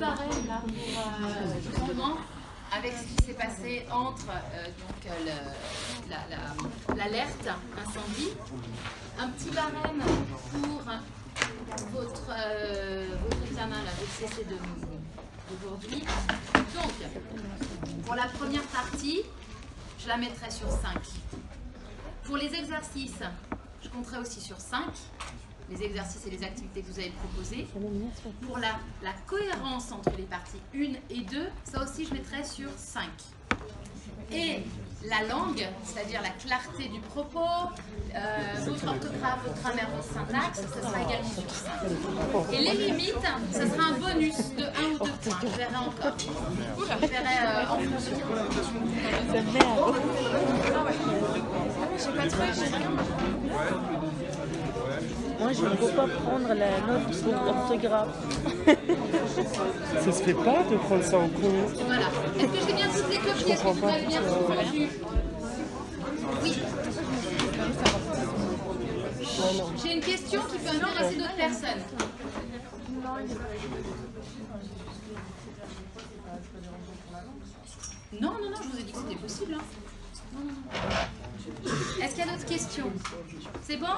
barème là pour justement avec ce qui s'est passé entre l'alerte incendie, un petit barème pour votre examen, là, votre CC d'aujourd'hui. Donc, pour la première partie, je la mettrai sur 5. Pour les exercices, je compterai aussi sur 5. Les exercices et les activités que vous avez proposées. Pour la cohérence entre les parties 1 et 2, ça aussi je mettrai sur 5. Et la langue, c'est-à-dire la clarté du propos, votre orthographe, votre grammaire, votre syntaxe, ça sera également sur 5. Et les limites, ça sera un bonus de 1 ou 2 points. Je verrai encore. Je verrai en fonction. J'ai pas trouvé, j'ai rien. Moi, je ne peux pas prendre la note d'orthographe. Ça se fait pas de prendre ça en compte. Voilà. Est-ce que j'ai bien toutes les copies? Est-ce que vous m'avez bien compris? Oui. J'ai une question qui peut intéresser d'autres personnes. Non, je vous ai dit que c'était possible. Non. Est-ce qu'il y a d'autres questions? C'est bon?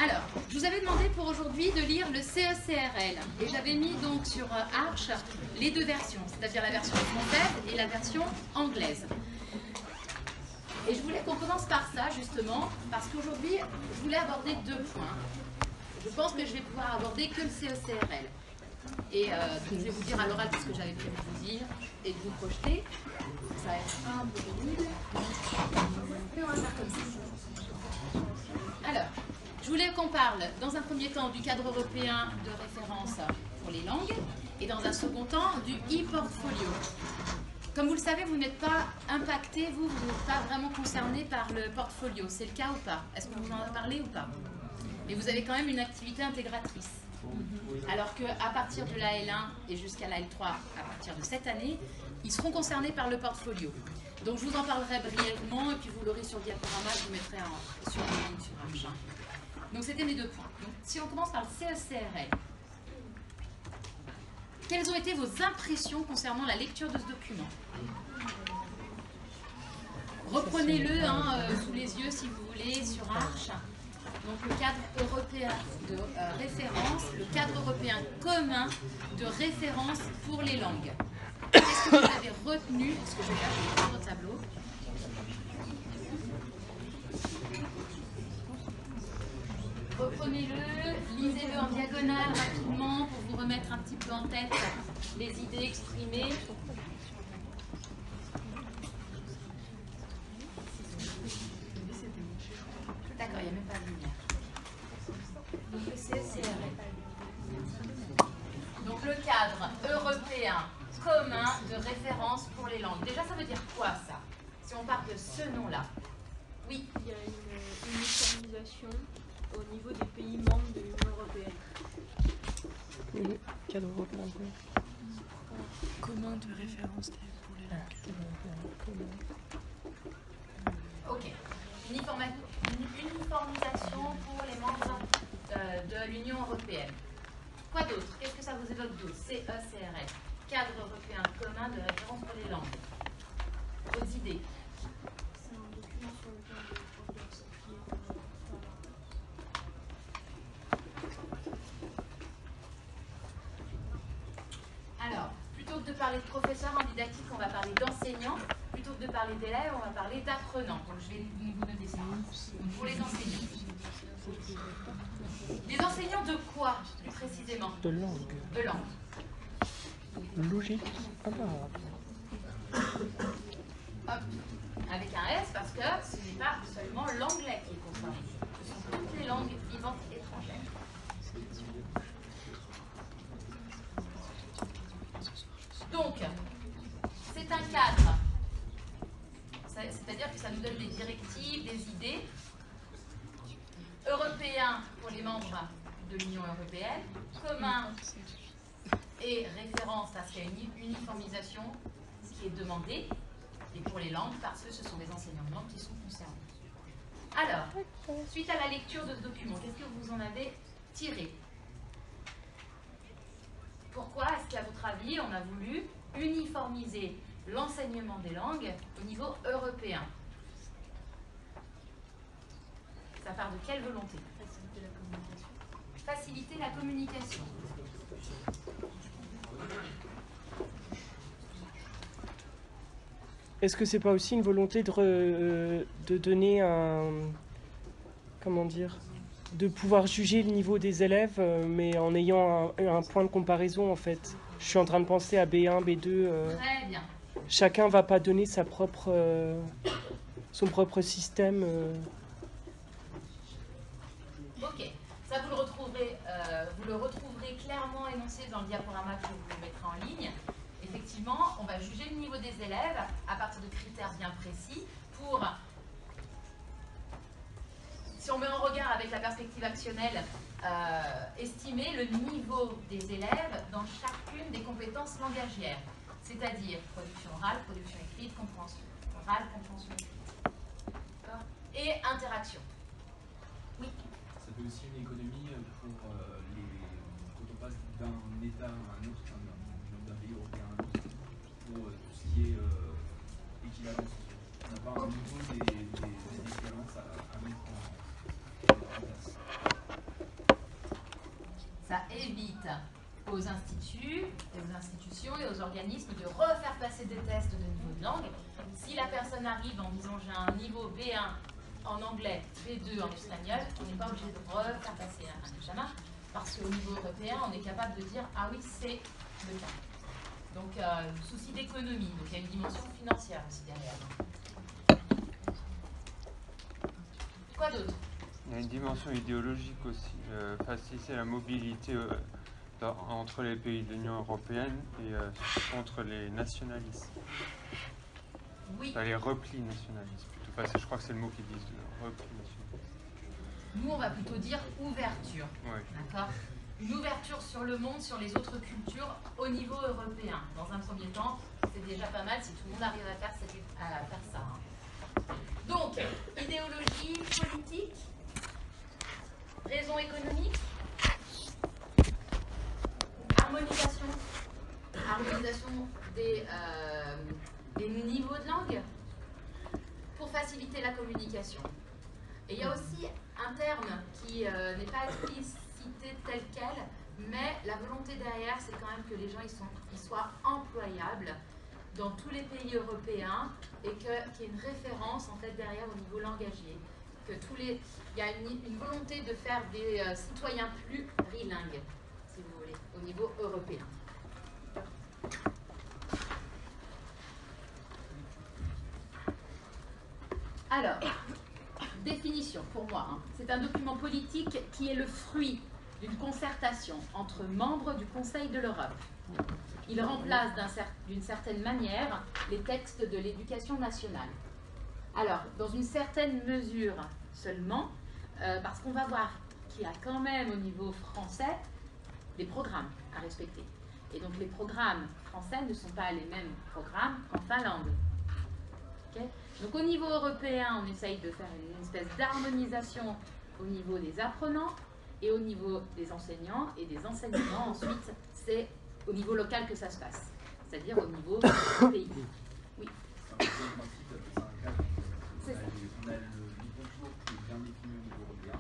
Alors, je vous avais demandé pour aujourd'hui de lire le CECRL et j'avais mis donc sur Arch les deux versions, c'est-à-dire la version française et la version anglaise. Et je voulais qu'on commence par ça justement, parce qu'aujourd'hui, je voulais aborder 2 points. Je pense que je vais pouvoir aborder que le CECRL. Et je vais vous dire à l'oral tout ce que j'avais prévu de vous dire et de vous projeter. Ça va être un peu pénible. Et on va faire comme ça. Alors, je voulais qu'on parle dans un premier temps du cadre européen de référence pour les langues et dans un second temps du e-portfolio. Comme vous le savez, vous n'êtes pas impacté, vous n'êtes pas vraiment concerné par le portfolio. C'est le cas ou pas? Est-ce qu'on vous en a parlé ou pas? Mais vous avez quand même une activité intégratrice. Alors qu'à partir de la L1 et jusqu'à la L3, à partir de cette année, ils seront concernés par le portfolio. Donc je vous en parlerai brièvement et puis vous l'aurez sur le diaporama, je vous mettrai sur le link sur Arch. Donc c'était mes 2 points. Donc, si on commence par le CECRL, quelles ont été vos impressions concernant la lecture de ce document? Reprenez-le sous les yeux si vous voulez sur Arch. Donc le cadre européen de référence, le cadre européen commun de référence pour les langues. Qu'est-ce que vous avez retenu? Ce que je vais faire, je vais prendre votre tableau. Reprenez-le, lisez-le en diagonale rapidement pour vous remettre un petit peu en tête les idées exprimées. D'accord, il n'y a même pas de lumière. Donc le CECRL. Donc le cadre européen commun de référence pour les langues. Déjà, ça veut dire quoi ça? Si on part de ce nom-là. Oui. Il y a une uniformisation au niveau des pays membres de l'Union européenne. Le cadre européen Commun de référence pour les langues. Ok. Une uniformisation pour les membres de l'Union européenne. Quoi d'autre? Qu'est-ce que ça vous évoque d'autre? CECRL. Cadre européen commun de référence pour les langues. Vos idées? C'est un document sur lequel on doit s'appuyer Alors, plutôt que de parler de professeurs en didactique, on va parler d'enseignants. Plutôt que de parler d'élèves, on va parler d'apprenants. Donc je vais vous noter ça. Donc, pour les enseignants. Les enseignants de quoi, plus précisément? de langue. De langue. Logique. Ah bah. Hop. Avec un S parce que ce n'est pas seulement l'anglais qui est concerné. Ce sont toutes les langues vivantes étrangères. Donc, c'est un cadre. C'est-à-dire que ça nous donne des directives, des idées européens pour les membres de l'Union européenne, commun et référence parce qu'il y a une uniformisation qui est demandée, et pour les langues parce que ce sont des enseignants de langue qui sont concernés. Alors, suite à la lecture de ce document, qu'est-ce que vous en avez tiré? Pourquoi est-ce qu'à votre avis aujourd'hui, on a voulu uniformiser l'enseignement des langues au niveau européen. Ça part de quelle volonté? Faciliter la communication. Faciliter la communication. Est-ce que c'est pas aussi une volonté de donner un... Comment dire? De pouvoir juger le niveau des élèves, mais en ayant un point de comparaison, en fait. Je suis en train de penser à B1, B2. Très bien. Chacun va pas donner son propre système. Ok. Ça, vous le retrouverez clairement énoncé dans le diaporama que je vous mettrai en ligne. Effectivement, on va juger le niveau des élèves à partir de critères bien précis pour, si on met en regard avec la perspective actionnelle, estimer le niveau des élèves dans chacune des compétences langagières, c'est-à-dire production orale, production écrite, compréhension orale, compréhension écrite. Et interaction. Oui. Ça fait aussi une économie pour quand on passe d'un État à un autre, d'un pays européen à un autre, pour tout ce qui est équivalence. On n'a pas un niveau des équivalences à mettre en place. Ça évite aux instituts, aux institutions et aux organismes de refaire passer des tests de niveau de langue. Si la personne arrive en disant j'ai un niveau B1 en anglais, B2 en espagnol, on n'est pas obligé de refaire passer un examen parce qu'au niveau européen, on est capable de dire ah oui, c'est le cas. Donc, souci d'économie, donc il y a une dimension financière aussi derrière. Quoi d'autre? Il y a une dimension idéologique aussi, faciliter la mobilité entre les pays de l'Union européenne et contre les nationalistes. Oui. Enfin, les replis nationalistes plutôt. Enfin, je crois que c'est le mot qu'ils disent, repli nationaliste. Nous, on va plutôt dire ouverture. Ouais. D'accord? Une ouverture sur le monde, sur les autres cultures au niveau européen. Dans un premier temps, c'est déjà pas mal si tout le monde arrive à faire ça. Hein. Donc, idéologie politique, raison économique, harmonisation des niveaux de langue pour faciliter la communication. Et il y a aussi un terme qui n'est pas explicité tel quel, mais la volonté derrière, c'est quand même que les gens ils soient employables dans tous les pays européens et qu'il y ait une référence en fait derrière au niveau langagier. Que il y a une volonté de faire des citoyens plurilingues, si vous voulez, au niveau européen. Alors, définition pour moi, hein. C'est un document politique qui est le fruit d'une concertation entre membres du Conseil de l'Europe. Il remplace d'une certaine manière les textes de l'éducation nationale. Alors, dans une certaine mesure seulement, parce qu'on va voir qu'il y a quand même au niveau français des programmes à respecter. Et donc les programmes français ne sont pas les mêmes programmes qu'en Finlande. Okay? Donc au niveau européen, on essaye de faire une espèce d'harmonisation au niveau des apprenants et au niveau des enseignants et des enseignements. Ensuite, c'est au niveau local que ça se passe, c'est-à-dire au niveau du pays. Oui. C'est ça. On a le contour qui est bien défini au niveau européen,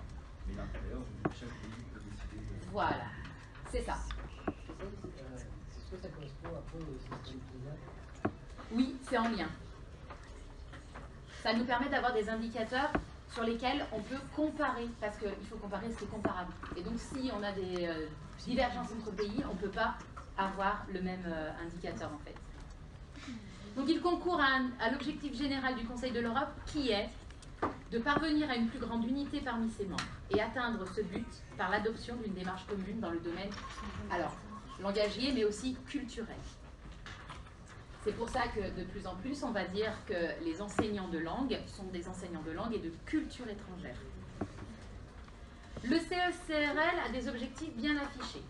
mais l'intérieur, chaque pays peut décider de... Voilà, c'est ça. Est-ce que ça correspond un peu au système PISA? Oui, c'est en lien. Ça nous permet d'avoir des indicateurs sur lesquels on peut comparer, parce qu'il faut comparer ce qui est comparable. Et donc si on a des divergences entre pays, on ne peut pas avoir le même indicateur en fait. Donc il concourt à l'objectif général du Conseil de l'Europe qui est de parvenir à une plus grande unité parmi ses membres et atteindre ce but par l'adoption d'une démarche commune dans le domaine langagier mais aussi culturel. C'est pour ça que de plus en plus, on va dire que les enseignants de langue sont des enseignants de langue et de culture étrangère. Le CE-CRL a des objectifs bien affichés.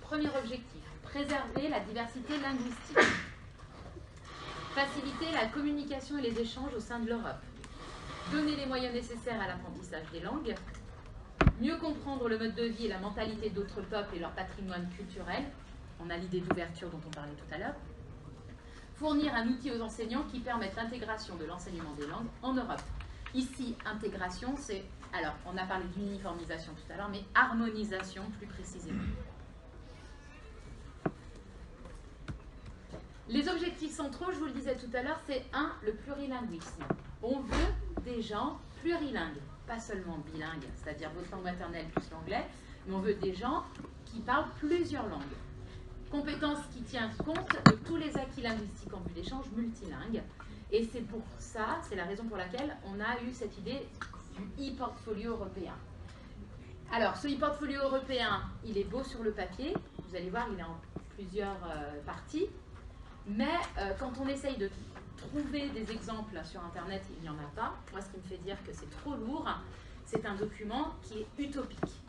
Premier objectif, préserver la diversité linguistique. Faciliter la communication et les échanges au sein de l'Europe. Donner les moyens nécessaires à l'apprentissage des langues. Mieux comprendre le mode de vie et la mentalité d'autres peuples et leur patrimoine culturel. on a l'idée d'ouverture dont on parlait tout à l'heure. Fournir un outil aux enseignants qui permette l'intégration de l'enseignement des langues en Europe. Ici, intégration, c'est... Alors, on a parlé d'uniformisation tout à l'heure, mais harmonisation plus précisément. Les objectifs centraux, je vous le disais tout à l'heure, c'est le plurilinguisme. On veut des gens plurilingues, pas seulement bilingues, c'est-à-dire votre langue maternelle plus l'anglais, mais on veut des gens qui parlent plusieurs langues. Compétence qui tient compte de tous les acquis linguistiques en vue d'échanges multilingues. Et c'est pour ça, c'est la raison pour laquelle on a eu cette idée du e-portfolio européen. Alors, ce e-portfolio européen, il est beau sur le papier. Vous allez voir, il est en plusieurs parties. Mais quand on essaye de trouver des exemples sur Internet, il n'y en a pas. Moi, ce qui me fait dire que c'est trop lourd, c'est un document qui est utopique.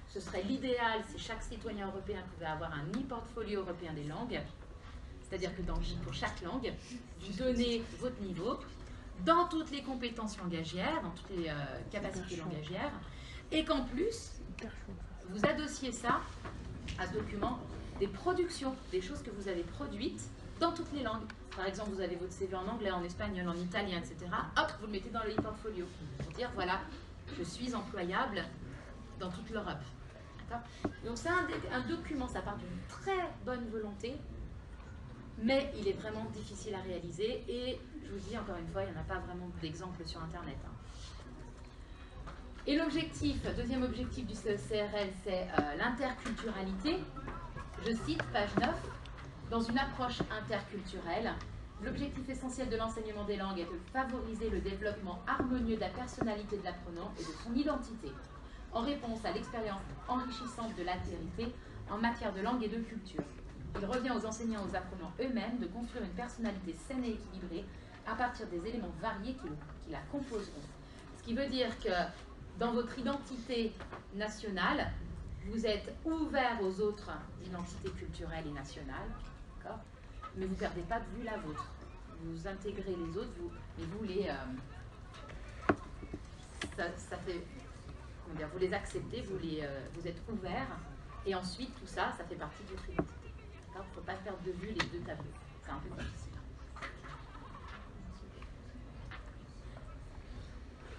Ce serait l'idéal si chaque citoyen européen pouvait avoir un e-portfolio européen des langues. C'est-à-dire que pour chaque langue, vous donnez votre niveau dans toutes les compétences langagières, dans toutes les capacités langagières, et qu'en plus, vous adossiez ça à ce document des productions, des choses que vous avez produites dans toutes les langues. Par exemple, vous avez votre CV en anglais, en espagnol, en italien, etc. Hop, vous le mettez dans le e-portfolio pour dire, voilà, je suis employable dans toute l'Europe. Donc c'est un document, ça part d'une très bonne volonté, mais il est vraiment difficile à réaliser et je vous dis encore une fois, il n'y en a pas vraiment d'exemple sur Internet. Et l'objectif, deuxième objectif du CECRL, c'est l'interculturalité. Je cite page 9, dans une approche interculturelle, l'objectif essentiel de l'enseignement des langues est de favoriser le développement harmonieux de la personnalité de l'apprenant et de son identité, en réponse à l'expérience enrichissante de l'altérité en matière de langue et de culture. Il revient aux enseignants et aux apprenants eux-mêmes de construire une personnalité saine et équilibrée à partir des éléments variés qui la composeront. Ce qui veut dire que dans votre identité nationale, vous êtes ouvert aux autres identités culturelles et nationales, mais vous ne perdez pas de vue la vôtre. Vous intégrez les autres, ça fait... Vous les acceptez, vous êtes ouverts, et ensuite tout ça, ça fait partie de votre identité. Il ne faut pas perdre de vue les deux tableaux. C'est un peu difficile.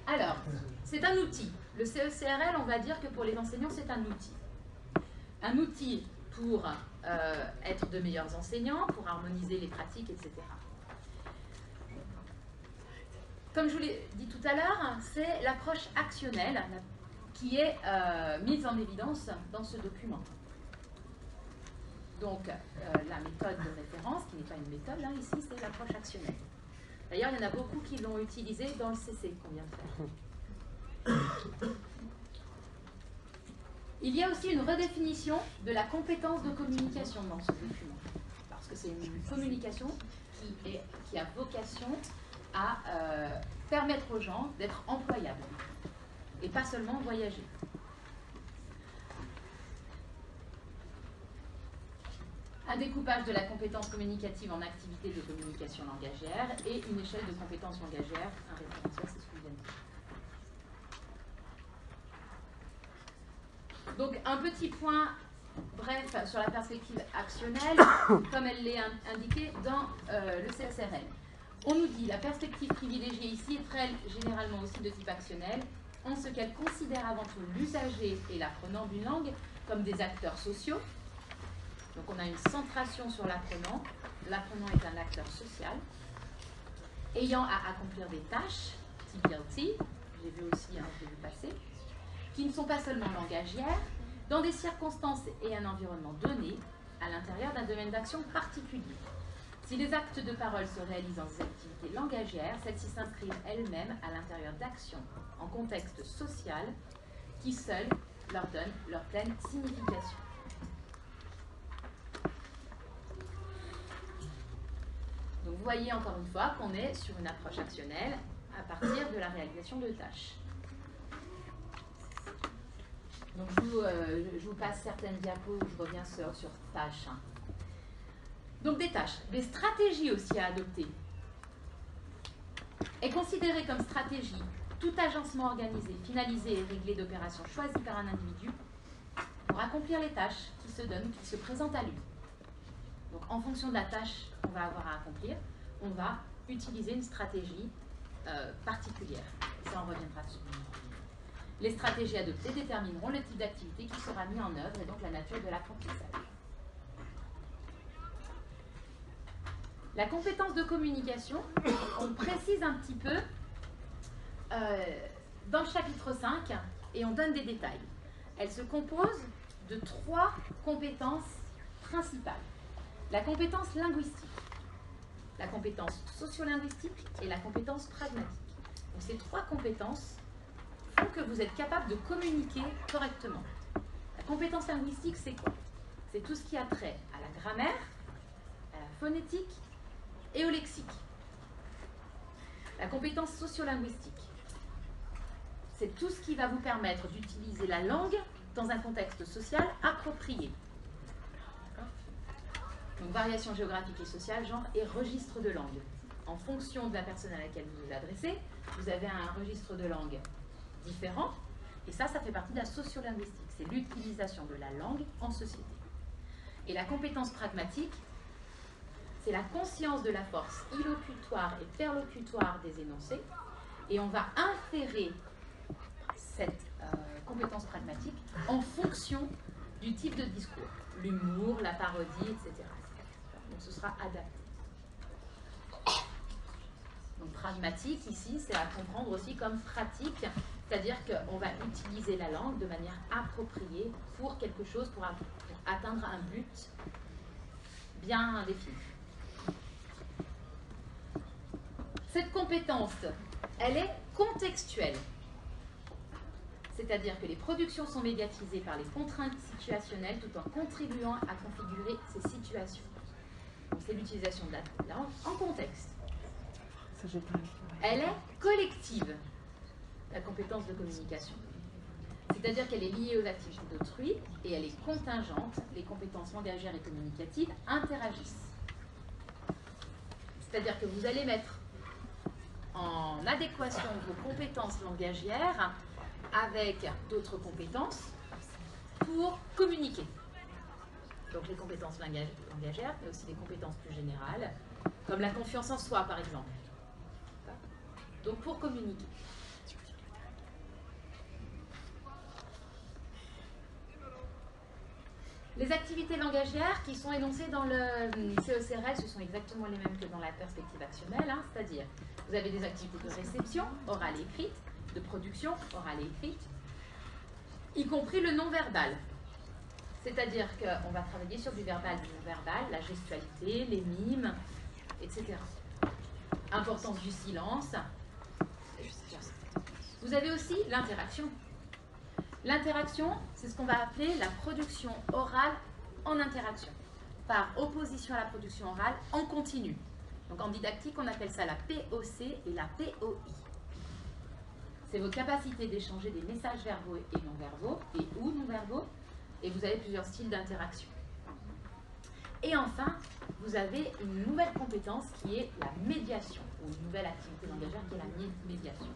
Alors, c'est un outil. Le CECRL, on va dire que pour les enseignants, c'est un outil. Un outil pour être de meilleurs enseignants, pour harmoniser les pratiques, etc. Comme je vous l'ai dit tout à l'heure, c'est l'approche actionnelle qui est mise en évidence dans ce document. Donc, la méthode de référence, qui n'est pas une méthode, là, ici, c'est l'approche actionnelle. D'ailleurs, il y en a beaucoup qui l'ont utilisé dans le CC qu'on vient de faire. Il y a aussi une redéfinition de la compétence de communication dans ce document. Parce que c'est une communication qui a vocation à permettre aux gens d'être employables et pas seulement voyager. Un découpage de la compétence communicative en activités de communication langagière et une échelle de compétences langagières. Un référentiel, c'est ce que je viens de dire. Donc, un petit point bref sur la perspective actionnelle, comme elle l'est indiquée dans le CECRL. On nous dit la perspective privilégiée ici est très généralement aussi de type actionnel, en ce qu'elle considère avant tout l'usager et l'apprenant d'une langue comme des acteurs sociaux. Donc on a une centration sur l'apprenant. L'apprenant est un acteur social, ayant à accomplir des tâches, TBLT, j'ai vu aussi, j'ai vu passer, qui ne sont pas seulement langagières, dans des circonstances et un environnement donné, à l'intérieur d'un domaine d'action particulier. Si les actes de parole se réalisent dans des activités langagières, celles-ci s'inscrivent elles-mêmes à l'intérieur d'actions en contexte social qui seules leur donnent leur pleine signification. Donc vous voyez encore une fois qu'on est sur une approche actionnelle à partir de la réalisation de tâches. Donc je vous passe certaines diapos où je reviens sur tâches. Donc des tâches, des stratégies aussi à adopter. Est considéré comme stratégie tout agencement organisé, finalisé et réglé d'opérations choisies par un individu pour accomplir les tâches qui se donnent, qui se présentent à lui. Donc en fonction de la tâche qu'on va avoir à accomplir, on va utiliser une stratégie particulière. Ça, on reviendra dessus. Les stratégies adoptées détermineront le type d'activité qui sera mis en œuvre et donc la nature de l'apprentissage. La compétence de communication, on précise un petit peu dans le chapitre 5 et on donne des détails. Elle se compose de 3 compétences principales. La compétence linguistique, la compétence sociolinguistique et la compétence pragmatique. Donc ces 3 compétences font que vous êtes capable de communiquer correctement. La compétence linguistique, c'est quoi? C'est tout ce qui a trait à la grammaire, à la phonétique et au lexique. La compétence sociolinguistique, c'est tout ce qui va vous permettre d'utiliser la langue dans un contexte social approprié. Donc variation géographique et sociale, genre et registre de langue. En fonction de la personne à laquelle vous vous adressez, vous avez un registre de langue différent, et ça fait partie de la sociolinguistique. C'est l'utilisation de la langue en société. Et la compétence pragmatique, c'est la conscience de la force illocutoire et perlocutoire des énoncés, et on va inférer cette compétence pragmatique en fonction du type de discours, l'humour, la parodie, etc. Donc ce sera adapté. Donc pragmatique ici, c'est à comprendre aussi comme pratique, c'est-à-dire qu'on va utiliser la langue de manière appropriée pour quelque chose, pour atteindre un but bien défini. Cette compétence, elle est contextuelle. C'est-à-dire que les productions sont médiatisées par les contraintes situationnelles tout en contribuant à configurer ces situations. Donc c'est l'utilisation de la langue en contexte. Elle est collective, la compétence de communication. C'est-à-dire qu'elle est liée aux activités d'autrui et elle est contingente. Les compétences langagières et communicatives interagissent. C'est-à-dire que vous allez mettre en adéquation vos compétences langagières avec d'autres compétences pour communiquer. Donc les compétences langagières, mais aussi des compétences plus générales, comme la confiance en soi par exemple. Donc pour communiquer. Les activités langagières qui sont énoncées dans le CECRL, ce sont exactement les mêmes que dans la perspective actionnelle, hein, c'est-à-dire vous avez des activités de réception, orale et écrite, de production, orale et écrite, y compris le non-verbal. C'est-à-dire qu'on va travailler sur du verbal, du non-verbal, la gestualité, les mimes, etc. Importance du silence. Vous avez aussi l'interaction. L'interaction, c'est ce qu'on va appeler la production orale en interaction, par opposition à la production orale en continu. Donc en didactique, on appelle ça la POC et la POI. C'est votre capacité d'échanger des messages verbaux et non-verbaux, et ou non-verbaux, et vous avez plusieurs styles d'interaction. Et enfin, vous avez une nouvelle compétence qui est la médiation, ou une nouvelle activité langagière qui est la médiation.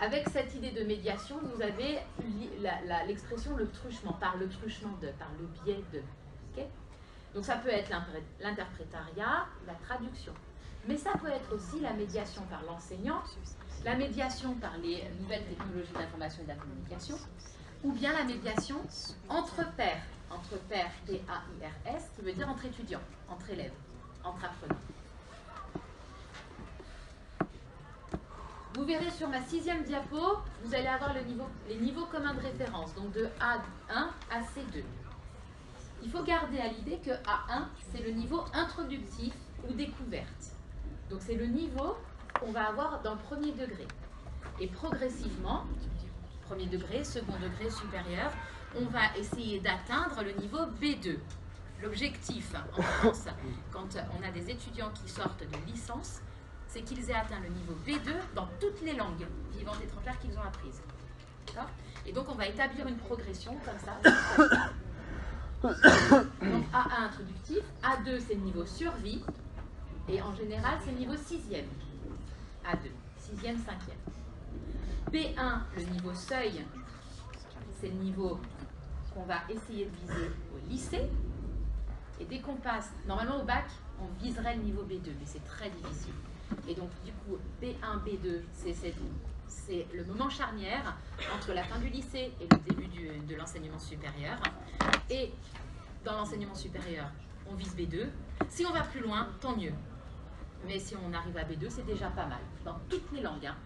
Avec cette idée de médiation, vous avez l'expression le truchement, par le truchement de, par le biais de. Okay? Donc ça peut être l'interprétariat, la traduction. Mais ça peut être aussi la médiation par l'enseignant, la médiation par les nouvelles technologies de l'information et de la communication, ou bien la médiation entre pairs, P-A-I-R-S, qui veut dire entre étudiants, entre élèves, entre apprenants. Vous verrez sur ma 6e diapo, vous allez avoir les niveaux communs de référence, donc de A1 à C2. Il faut garder à l'idée que A1, c'est le niveau introductif ou découverte. Donc c'est le niveau qu'on va avoir dans le premier degré. Et progressivement, premier degré, second degré, supérieur, on va essayer d'atteindre le niveau B2. L'objectif en France, quand on a des étudiants qui sortent de licence, c'est qu'ils aient atteint le niveau B2 dans toutes les langues vivantes étrangères qu'ils ont apprises. Et donc on va établir une progression comme ça. Donc A1 introductif, A2 c'est le niveau survie, et en général c'est le niveau 6e. A2, 6e, 5e. B1, le niveau seuil, c'est le niveau qu'on va essayer de viser au lycée. Et dès qu'on passe, normalement au bac, on viserait le niveau B2, mais c'est très difficile. Et donc du coup, B1, B2, c'est le moment charnière entre la fin du lycée et le début de l'enseignement supérieur. Et dans l'enseignement supérieur, on vise B2. Si on va plus loin, tant mieux. Mais si on arrive à B2, c'est déjà pas mal, dans toutes les langues. Hein.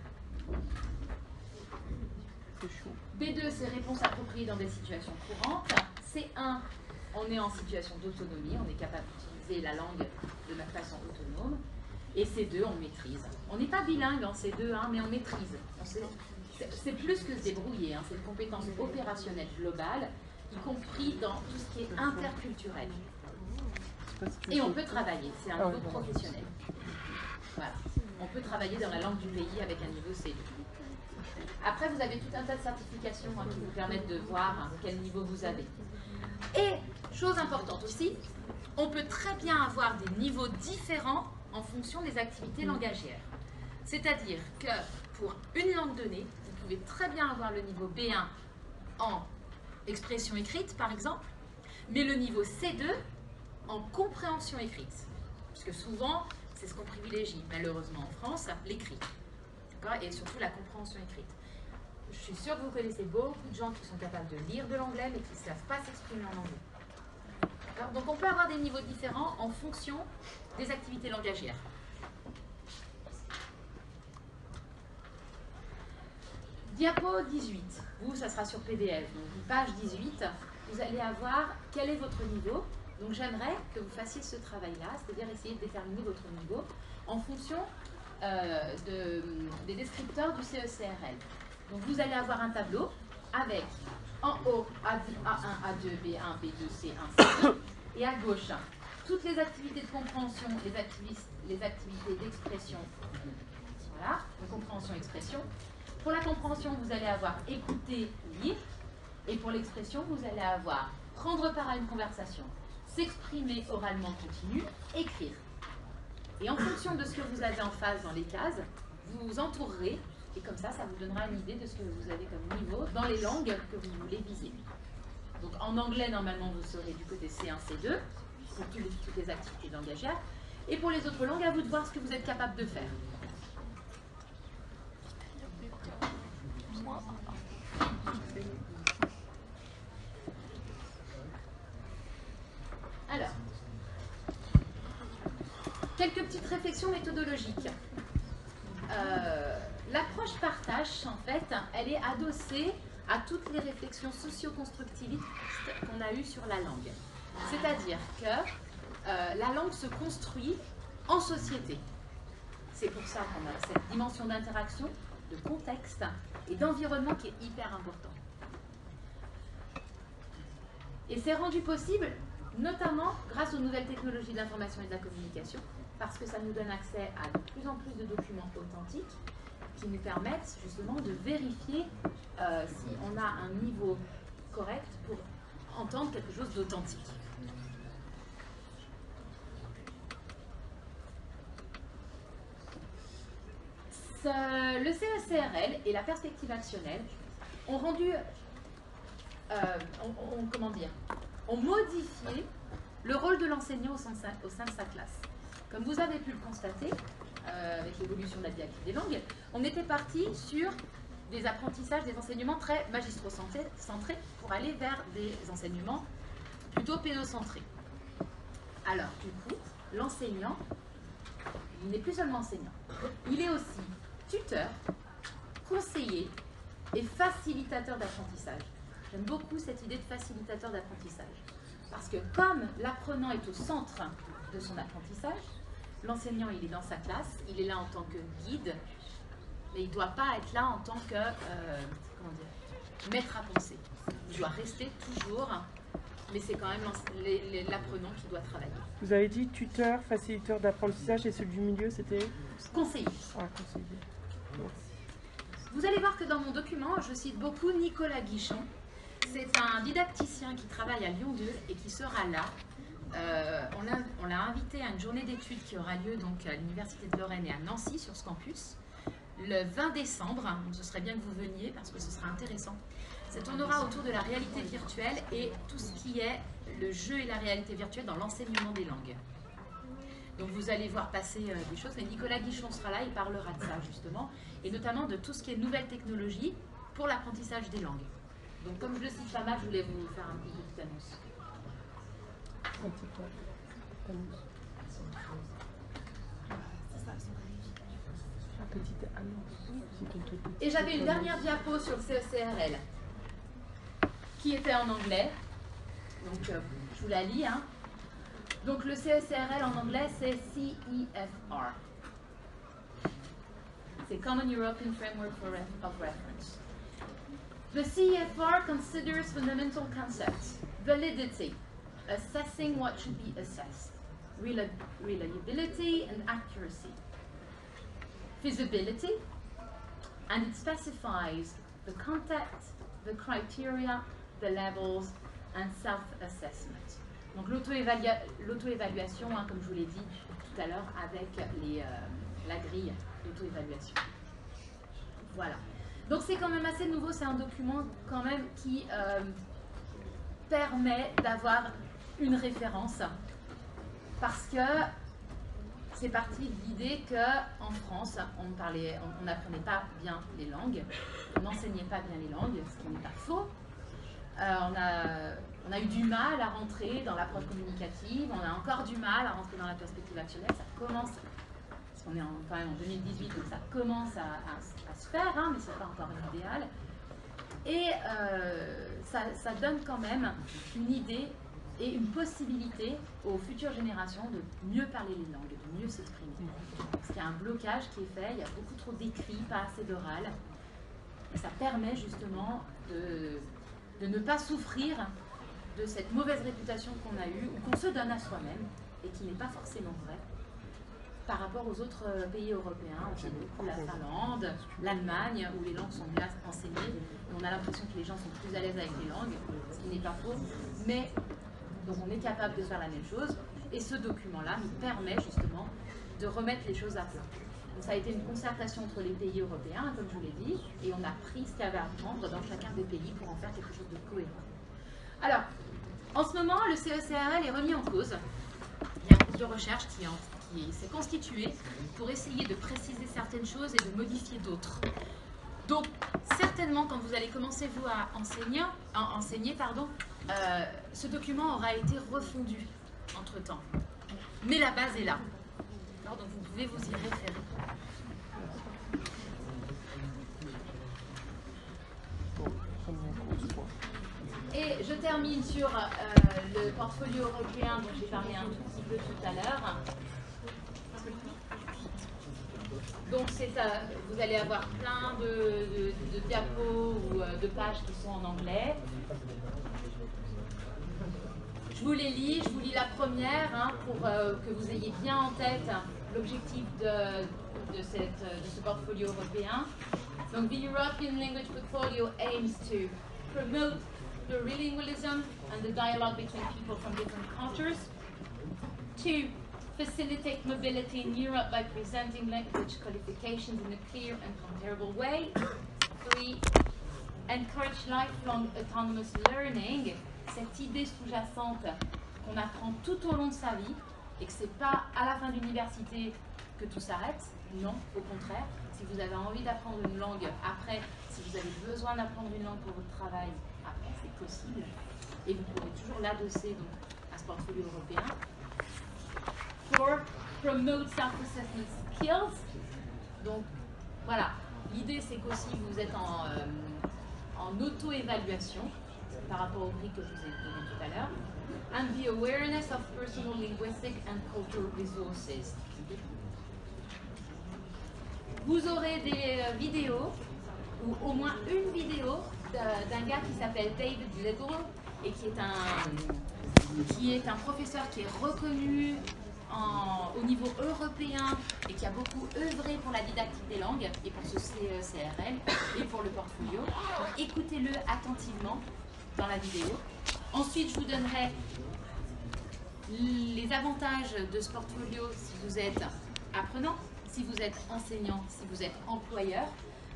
B2, c'est réponse appropriée dans des situations courantes. C1, on est en situation d'autonomie, on est capable d'utiliser la langue de notre façon autonome. Et C2, on maîtrise. On n'est pas bilingue en C2, hein, mais on maîtrise. C'est plus que se débrouiller, hein, c'est une compétence opérationnelle globale, y compris dans tout ce qui est interculturel. Et on peut travailler, c'est un niveau professionnel. Voilà. On peut travailler dans la langue du pays avec un niveau C2. Après, vous avez tout un tas de certifications hein, qui vous permettent de voir quel niveau vous avez. Et, chose importante aussi, on peut très bien avoir des niveaux différents en fonction des activités langagières. C'est-à-dire que pour une langue donnée, vous pouvez très bien avoir le niveau B1 en expression écrite, par exemple, mais le niveau C2 en compréhension écrite. Parce que souvent, c'est ce qu'on privilégie, malheureusement en France, l'écrit. Et surtout la compréhension écrite. Je suis sûre que vous connaissez beaucoup de gens qui sont capables de lire de l'anglais, mais qui ne savent pas s'exprimer en anglais. Donc on peut avoir des niveaux différents en fonction des activités langagières. Diapo 18. Vous, ça sera sur PDF. Donc, page 18, vous allez avoir quel est votre niveau. Donc, j'aimerais que vous fassiez ce travail-là, c'est-à-dire essayer de déterminer votre niveau en fonction des descripteurs du CECRL. Donc, vous allez avoir un tableau avec en haut A1, A2, B1, B2, C1, C2 et à gauche toutes les activités de compréhension, les activités d'expression. Voilà, de compréhension-expression. Pour la compréhension, vous allez avoir écouter, lire. Et pour l'expression, vous allez avoir prendre part à une conversation, s'exprimer oralement continu, écrire. Et en fonction de ce que vous avez en face dans les cases, vous vous entourerez. Et comme ça, ça vous donnera une idée de ce que vous avez comme niveau dans les langues que vous voulez viser. Donc en anglais, normalement, vous serez du côté C1, C2, pour toutes les activités langagières. Et pour les autres langues, à vous de voir ce que vous êtes capable de faire. Alors, quelques petites réflexions méthodologiques. L'approche partage, en fait, elle est adossée à toutes les réflexions socio-constructivistes qu'on a eues sur la langue. C'est-à-dire que la langue se construit en société. C'est pour ça qu'on a cette dimension d'interaction, de contexte et d'environnement qui est hyper important. Et c'est rendu possible notamment grâce aux nouvelles technologies de l'information et de la communication, parce que ça nous donne accès à de plus en plus de documents authentiques qui nous permettent justement de vérifier si on a un niveau correct pour entendre quelque chose d'authentique. Le CECRL et la perspective actionnelle ont rendu, ont modifié le rôle de l'enseignant au sein de sa classe. Comme vous avez pu le constater, avec l'évolution de la dialectique des langues, on était parti sur des apprentissages, des enseignements très magistro-centrés pour aller vers des enseignements plutôt pédocentrés. Alors, du coup, l'enseignant, il n'est plus seulement enseignant, il est aussi tuteur, conseiller et facilitateur d'apprentissage. J'aime beaucoup cette idée de facilitateur d'apprentissage. Parce que comme l'apprenant est au centre de son apprentissage, l'enseignant il est dans sa classe, il est là en tant que guide, mais il ne doit pas être là en tant que maître à penser. Il doit rester toujours, mais c'est quand même l'apprenant qui doit travailler. Vous avez dit tuteur, facilitateur d'apprentissage et celui du milieu c'était conseiller. Ah, conseiller. Merci. Vous allez voir que dans mon document, je cite beaucoup Nicolas Guichon. C'est un didacticien qui travaille à Lyon 2 et qui sera là. On l'a invité à une journée d'études qui aura lieu donc à l'Université de Lorraine et à Nancy sur ce campus. le 20 décembre. Donc ce serait bien que vous veniez parce que ce sera intéressant. Ça tournera autour de la réalité virtuelle et tout ce qui est le jeu et la réalité virtuelle dans l'enseignement des langues. Donc vous allez voir passer des choses. Et Nicolas Guichon sera là, il parlera de ça justement. Et notamment de tout ce qui est nouvelles technologies pour l'apprentissage des langues. Donc comme je le cite pas mal, je voulais vous faire une petite annonce. Un petit peu. Petite annonce. Et j'avais une dernière diapo sur le CECRL qui était en anglais. Donc je vous la lis. Hein. Donc le CECRL en anglais c'est CEFR. C'est Common European Framework of Reference. The CEFR considers fundamental concepts: validity, assessing what should be assessed, reliability and accuracy, feasibility, and it specifies the context, the criteria, the levels, and self-assessment. Donc l'auto-évaluation, hein, comme je vous l'ai dit tout à l'heure, avec la grille d'auto-évaluation. Voilà. Donc c'est quand même assez nouveau, c'est un document quand même qui permet d'avoir une référence, parce que c'est parti de l'idée qu'en France, on n'apprenait pas bien les langues, on n'enseignait pas bien les langues, ce qui n'est pas faux. On a eu du mal à rentrer dans l'approche communicative, on a encore du mal à rentrer dans la perspective actionnelle, ça commence, parce qu'on est quand même en 2018, donc ça commence à se faire, hein, mais ce n'est pas encore l'idéal. Et ça donne quand même une idée et une possibilité aux futures générations de mieux parler les langues, de mieux s'exprimer. Parce qu'il y a un blocage qui est fait, il y a beaucoup trop d'écrits, pas assez d'oral. Et ça permet justement de ne pas souffrir de cette mauvaise réputation qu'on a eue, ou qu'on se donne à soi-même, et qui n'est pas forcément vraie, par rapport aux autres pays européens. On sait beaucoup la Finlande, l'Allemagne, où les langues sont mieux enseignées, et on a l'impression que les gens sont plus à l'aise avec les langues, ce qui n'est pas faux. Mais donc on est capable de faire la même chose, et ce document-là nous permet justement de remettre les choses à plat. Donc ça a été une concertation entre les pays européens, comme je vous l'ai dit, et on a pris ce qu'il y avait à prendre dans chacun des pays pour en faire quelque chose de cohérent. Alors, en ce moment, le CECRL est remis en cause. Il y a un groupe de recherche qui s'est constitué pour essayer de préciser certaines choses et de modifier d'autres. Donc, certainement, quand vous allez commencer, vous, à enseigner, ce document aura été refondu entre-temps. Mais la base est là. Alors, donc, vous pouvez vous y référer. Et je termine sur le portfolio européen dont j'ai parlé un tout petit peu tout à l'heure. Donc vous allez avoir plein de diapos ou de pages qui sont en anglais. Je vous les lis, je vous lis la première hein, pour que vous ayez bien en tête l'objectif de ce portfolio européen. Donc, the European Language Portfolio aims to promote plurilingualism and the dialogue between people from different cultures. 2. Facilitate mobility in Europe by presenting language qualifications in a clear and comparable way. 3. Encourage lifelong autonomous learning. Cette idée sous-jacente qu'on apprend tout au long de sa vie et que c'est pas à la fin de l'université que tout s'arrête. Non, au contraire. Si vous avez envie d'apprendre une langue après, si vous avez besoin d'apprendre une langue pour votre travail, après c'est possible. Et vous pouvez toujours l'adosser à ce portfolio européen. 4. Promote self-assessment skills. Donc voilà, l'idée c'est qu'aussi vous êtes en auto-évaluation par rapport au prix que je vous ai donné tout à l'heure. And the awareness of personal linguistic and cultural resources. Vous aurez des vidéos, ou au moins une vidéo d'un gars qui s'appelle David Little et qui est un professeur qui est reconnu au niveau européen et qui a beaucoup œuvré pour la didactique des langues et pour ce CECRL et pour le portfolio. Donc écoutez-le attentivement dans la vidéo. Ensuite, je vous donnerai les avantages de ce portfolio si vous êtes apprenant, si vous êtes enseignant, si vous êtes employeur,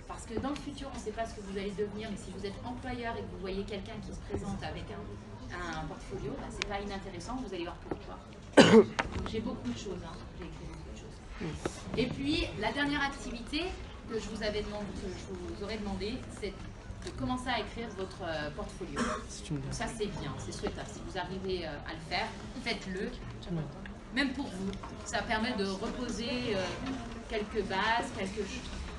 parce que dans le futur, on ne sait pas ce que vous allez devenir, mais si vous êtes employeur et que vous voyez quelqu'un qui se présente avec un portfolio, ben, c'est pas inintéressant, vous allez voir pourquoi. J'ai beaucoup de choses, hein. J'ai écrit beaucoup de choses. Et puis, la dernière activité que je vous aurais demandé, c'est de commencer à écrire votre portfolio. Donc ça, c'est bien, c'est souhaitable. Si vous arrivez à le faire, faites-le. Même pour vous, ça permet de reposer quelques bases,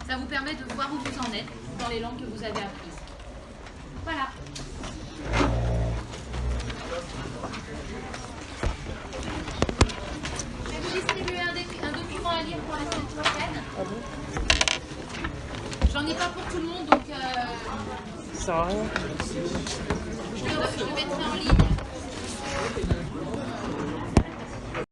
ça vous permet de voir où vous en êtes dans les langues que vous avez apprises. Voilà. Je vais vous distribuer un document à lire pour la semaine prochaine. Ah bon? J'en ai pas pour tout le monde, donc Ça sert à rien. je le mettrai en ligne.